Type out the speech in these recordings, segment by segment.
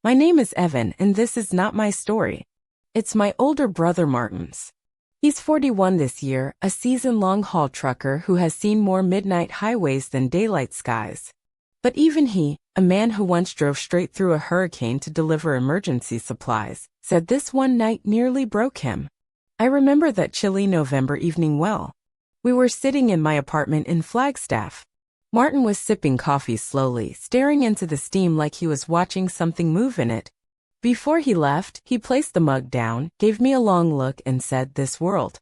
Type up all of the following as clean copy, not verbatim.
My name is Evan and this is not my story. It's my older brother Martin's. He's 41 this year, a seasoned long-haul trucker who has seen more midnight highways than daylight skies. But even he, a man who once drove straight through a hurricane to deliver emergency supplies, said this one night nearly broke him. I remember that chilly November evening well. We were sitting in my apartment in Flagstaff. Martin was sipping coffee slowly, staring into the steam like he was watching something move in it. Before he left, he placed the mug down, gave me a long look and said, "This world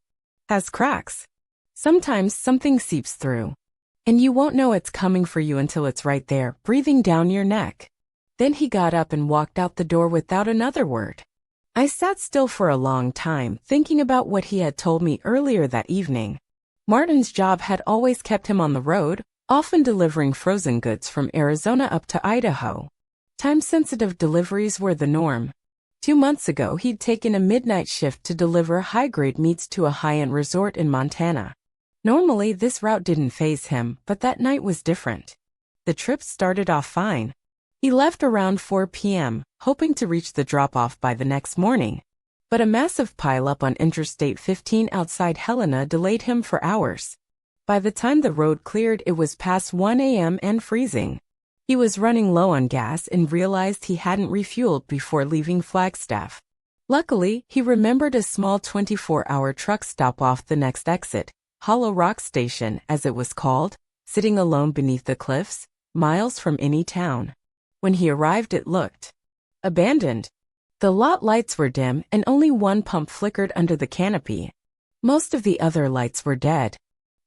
has cracks. Sometimes something seeps through. And you won't know it's coming for you until it's right there, breathing down your neck." Then he got up and walked out the door without another word. I sat still for a long time, thinking about what he had told me earlier that evening. Martin's job had always kept him on the road, often delivering frozen goods from Arizona up to Idaho. Time-sensitive deliveries were the norm. 2 months ago, he'd taken a midnight shift to deliver high-grade meats to a high-end resort in Montana. Normally, this route didn't faze him, but that night was different. The trip started off fine. He left around 4 p.m., hoping to reach the drop-off by the next morning. But a massive pileup on Interstate 15 outside Helena delayed him for hours. By the time the road cleared, it was past 1 a.m. and freezing. He was running low on gas and realized he hadn't refueled before leaving Flagstaff. Luckily, he remembered a small 24-hour truck stop off the next exit, Hollow Rock Station, as it was called, sitting alone beneath the cliffs, miles from any town. When he arrived, it looked abandoned. The lot lights were dim and only one pump flickered under the canopy. Most of the other lights were dead.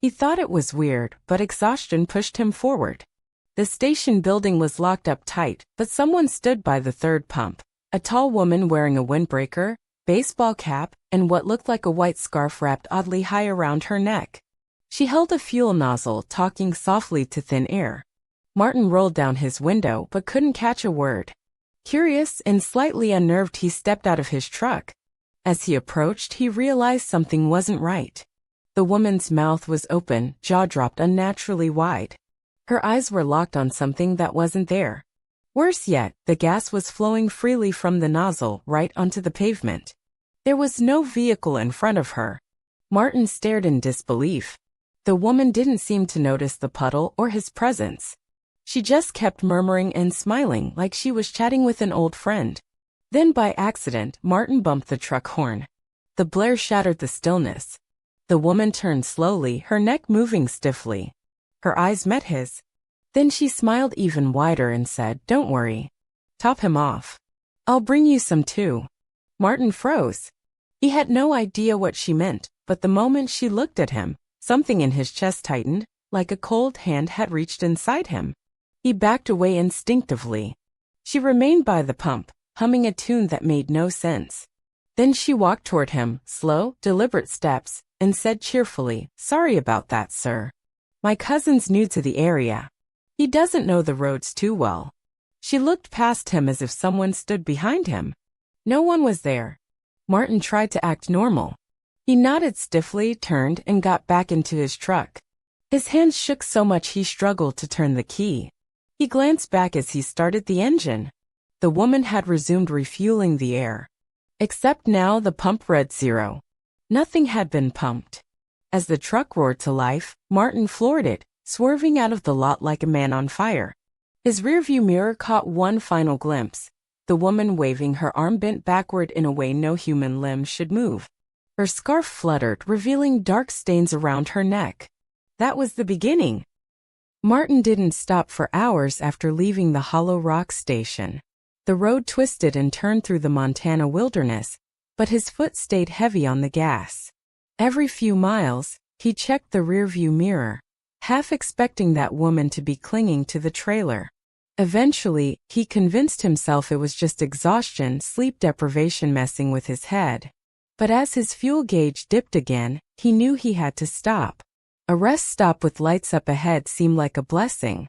He thought it was weird, but exhaustion pushed him forward. The station building was locked up tight, but someone stood by the third pump. A tall woman wearing a windbreaker, baseball cap, and what looked like a white scarf wrapped oddly high around her neck. She held a fuel nozzle, talking softly to thin air. Martin rolled down his window but couldn't catch a word. Curious and slightly unnerved, he stepped out of his truck. As he approached, he realized something wasn't right. The woman's mouth was open, jaw dropped unnaturally wide. Her eyes were locked on something that wasn't there. Worse yet, the gas was flowing freely from the nozzle right onto the pavement. There was no vehicle in front of her. Martin stared in disbelief. The woman didn't seem to notice the puddle or his presence. She just kept murmuring and smiling like she was chatting with an old friend. Then by accident, Martin bumped the truck horn. The blare shattered the stillness. The woman turned slowly, her neck moving stiffly. Her eyes met his. Then she smiled even wider and said, "Don't worry. Top him off. I'll bring you some too." Martin froze. He had no idea what she meant, but the moment she looked at him, something in his chest tightened, like a cold hand had reached inside him. He backed away instinctively. She remained by the pump, humming a tune that made no sense. Then she walked toward him, slow, deliberate steps, and said cheerfully, "Sorry about that, sir. My cousin's new to the area. He doesn't know the roads too well." She looked past him as if someone stood behind him. No one was there. Martin tried to act normal. He nodded stiffly, turned, and got back into his truck. His hands shook so much he struggled to turn the key. He glanced back as he started the engine. The woman had resumed refueling the air. Except now the pump read 0. Nothing had been pumped. As the truck roared to life, Martin floored it, swerving out of the lot like a man on fire. His rearview mirror caught one final glimpse, the woman waving her arm bent backward in a way no human limb should move. Her scarf fluttered, revealing dark stains around her neck. That was the beginning. Martin didn't stop for hours after leaving the Hollow Rock Station. The road twisted and turned through the Montana wilderness, but his foot stayed heavy on the gas. Every few miles, he checked the rearview mirror, half expecting that woman to be clinging to the trailer. Eventually, he convinced himself it was just exhaustion, sleep deprivation messing with his head. But as his fuel gauge dipped again, he knew he had to stop. A rest stop with lights up ahead seemed like a blessing.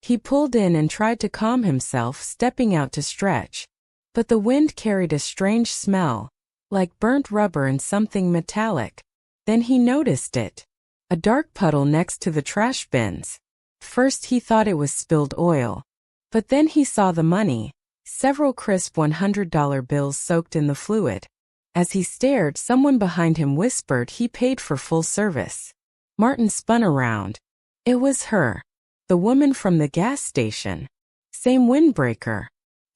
He pulled in and tried to calm himself, stepping out to stretch. But the wind carried a strange smell, like burnt rubber and something metallic. Then he noticed it. A dark puddle next to the trash bins. First he thought it was spilled oil. But then he saw the money. several crisp $100 bills soaked in the fluid. As he stared, someone behind him whispered he paid for full service. Martin spun around. It was her. The woman from the gas station. Same windbreaker.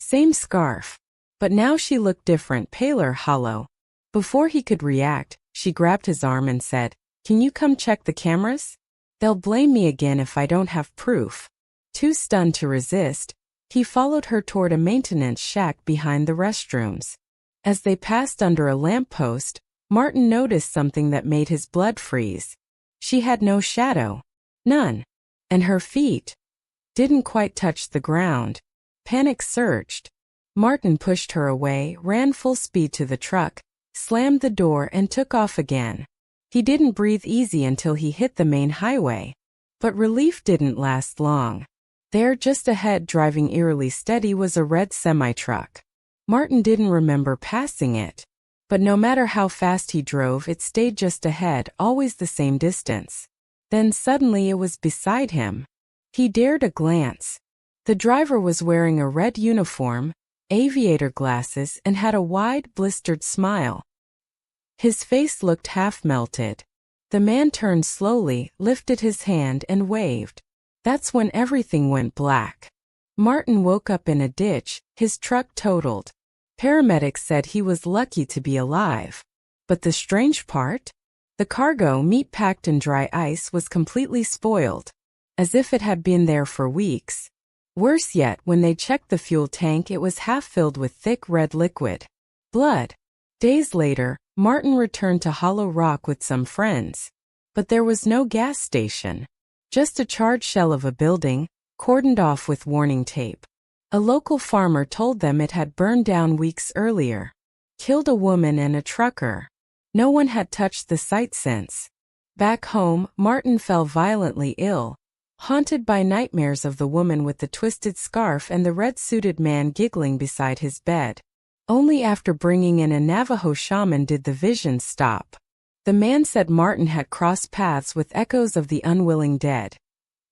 Same scarf. But now she looked different, paler, hollow. Before he could react, she grabbed his arm and said, "Can you come check the cameras? They'll blame me again if I don't have proof." Too stunned to resist, he followed her toward a maintenance shack behind the restrooms. As they passed under a lamppost, Martin noticed something that made his blood freeze. She had no shadow. None. And her feet didn't quite touch the ground. Panic surged. Martin pushed her away, ran full speed to the truck, slammed the door and took off again. He didn't breathe easy until he hit the main highway. But relief didn't last long. There, just ahead, driving eerily steady, was a red semi-truck. Martin didn't remember passing it. But no matter how fast he drove, it stayed just ahead, always the same distance. Then suddenly it was beside him. He dared a glance. The driver was wearing a red uniform, aviator glasses, and had a wide, blistered smile. His face looked half-melted. The man turned slowly, lifted his hand, and waved. That's when everything went black. Martin woke up in a ditch, his truck totaled. Paramedics said he was lucky to be alive. But the strange part? The cargo, meat packed in dry ice, was completely spoiled, as if it had been there for weeks. Worse yet, when they checked the fuel tank, it was half filled with thick red liquid. Blood. Days later, Martin returned to Hollow Rock with some friends. But there was no gas station. Just a charred shell of a building, cordoned off with warning tape. A local farmer told them it had burned down weeks earlier. Killed a woman and a trucker. No one had touched the site since. Back home, Martin fell violently ill, haunted by nightmares of the woman with the twisted scarf and the red-suited man giggling beside his bed. Only after bringing in a Navajo shaman did the visions stop. The man said Martin had crossed paths with echoes of the unwilling dead.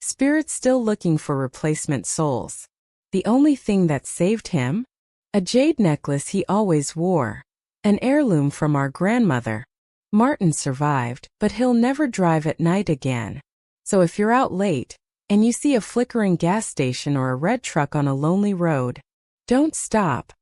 Spirits still looking for replacement souls. The only thing that saved him? A jade necklace he always wore. An heirloom from our grandmother. Martin survived, but he'll never drive at night again. So if you're out late, and you see a flickering gas station or a red truck on a lonely road, don't stop.